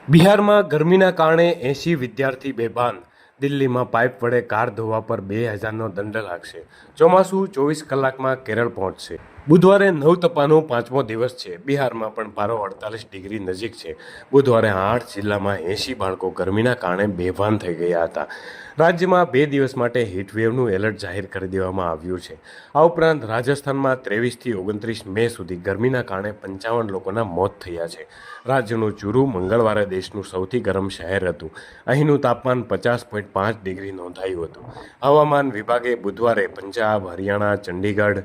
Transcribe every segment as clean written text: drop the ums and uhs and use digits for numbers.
બિહારમાં ગરમીના કારણે 80 વિદ્યાર્થી બેભાન. દિલ્હીમાં પાઇપ વડે કાર ધોવા પર 2000નો દંડ લાગશે. ચોમાસું 24 કલાકમાં કેરળ પહોંચશે. બુધવારે નવતપાનો 5મો દિવસ છે. બિહારમાં પણ પારો 48 ડિગ્રી નજીક છે. બુધવારે 8 જિલ્લામાં 80 બાળકો ગરમીના કારણે બેભાન થઈ ગયા હતા. રાજ્યમાં 2 દિવસ માટે હીટવેવનું એલર્ટ જાહેર કરી દેવામાં આવ્યું છે. આ ઉપરાંત રાજસ્થાનમાં 23થી 29 મે સુધી ગરમીના કારણે 55 લોકોના મોત થયા છે. રાજ્યનું ચુરુ મંગળવારે દેશનું સૌથી ગરમ શહેર હતું. અહીંનું તાપમાન 50.5 ડિગ્રી નોંધાયું હતું. હવામાન વિભાગે બુધવારે પંજાબ, હરિયાણા, ચંડીગઢ,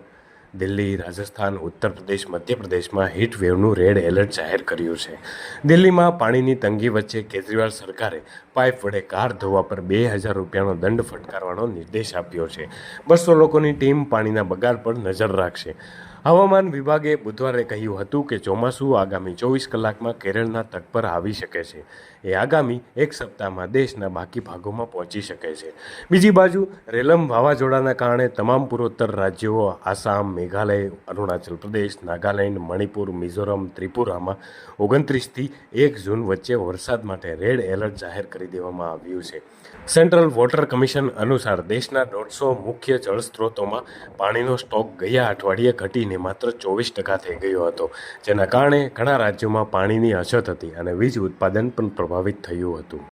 દિલ્હી, રાજસ્થાન, ઉત્તર પ્રદેશ, મધ્યપ્રદેશમાં હીટ વેવનું રેડ એલર્ટ જાહેર કર્યું છે. દિલ્હીમાં પાણીની તંગી વચ્ચે કેજરીવાલ સરકારે પાઇપ વડે કાર ધોવા પર 2000 રૂપિયાનો દંડ ફટકારવાનો નિર્દેશ આપ્યો છે. 200 લોકોની ટીમ પાણીના બગાડ પર નજર રાખશે. હવામાન વિભાગે બુધવારે કહ્યું હતું કે ચોમાસું આગામી 24 કલાકમાં કેરળના તટ પર આવી શકે છે. એ આગામી એક સપ્તાહમાં દેશના બાકી ભાગોમાં પહોંચી શકે છે. બીજી બાજુ રેલમ વાવાઝોડાના કારણે તમામ પૂર્વોત્તર રાજ્યો આસામ, મેઘાલય, અરુણાચલ પ્રદેશ, નાગાલેન્ડ, મણિપુર, મિઝોરમ, ત્રિપુરામાં 29થી 1 જૂન વચ્ચે વરસાદ માટે રેડ એલર્ટ જાહેર કરી દેવામાં આવ્યું છે. સેન્ટ્રલ વોટર કમિશન અનુસાર દેશના 150 મુખ્ય જળસ્ત્રોતોમાં પાણીનો સ્ટોક ગયા અઠવાડિયે ઘટીને માત્ર 24% થઈ ગયો હતો, જેના કારણે ઘણા રાજ્યોમાં પાણીની અછત હતી અને વીજ ઉત્પાદન પણ પ્રભાવિત થયું હતું.